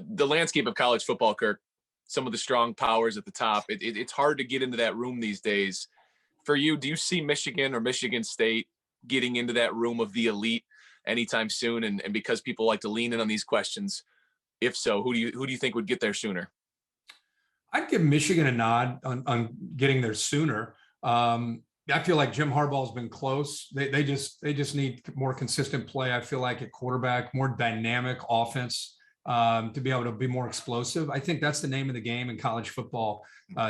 the landscape of college football, Kirk, some of the strong powers at the top, it's hard to get into that room these days. For you, do you see Michigan or Michigan State getting into that room of the elite anytime soon? And because people like to lean in on these questions, if so, who do you think would get there sooner? I'd give Michigan a nod on getting there sooner. I feel like Jim Harbaugh's been close. They just need more consistent play. I feel like at quarterback, more dynamic offense to be able to be more explosive. I think that's the name of the game in college football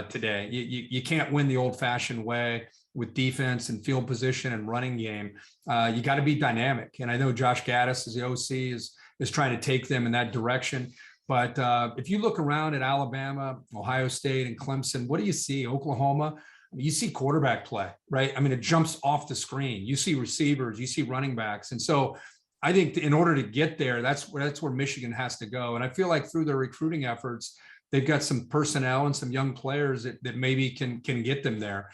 today. You can't win the old-fashioned way with defense and field position and running game. You got to be dynamic. And I know Josh Gaddis, as the OC, is trying to take them in that direction. But if you look around at Alabama, Ohio State, and Clemson, what do you see? Oklahoma, you see quarterback play, right? I mean, it jumps off the screen. You see receivers, you see running backs. And so I think in order to get there, that's where Michigan has to go. And I feel like through their recruiting efforts, they've got some personnel and some young players that maybe can get them there.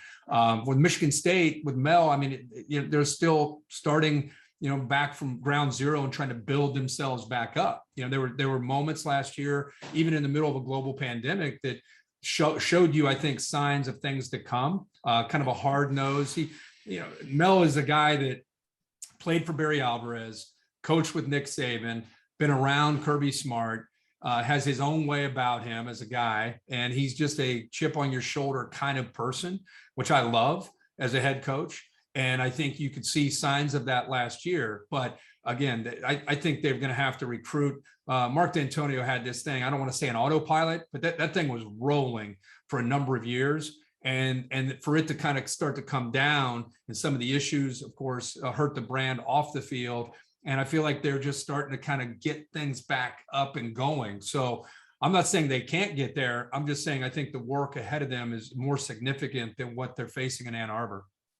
With Michigan State, with Mel, I mean, they're still starting back from ground zero and trying to build themselves back up. There were moments last year, even in the middle of a global pandemic, that showed you, I think, signs of things to come. Kind of a hard nose. Mel is a guy that played for Barry Alvarez, coached with Nick Saban, been around Kirby Smart, has his own way about him as a guy, and he's just a chip on your shoulder kind of person, which I love as a head coach. And I think you could see signs of that last year. But again, I think they're going to have to recruit. Mark D'Antonio had this thing, I don't want to say an autopilot, but that thing was rolling for a number of years. And for it to kind of start to come down, and some of the issues, of course, hurt the brand off the field. And I feel like they're just starting to kind of get things back up and going. So I'm not saying they can't get there. I'm just saying I think the work ahead of them is more significant than what they're facing in Ann Arbor.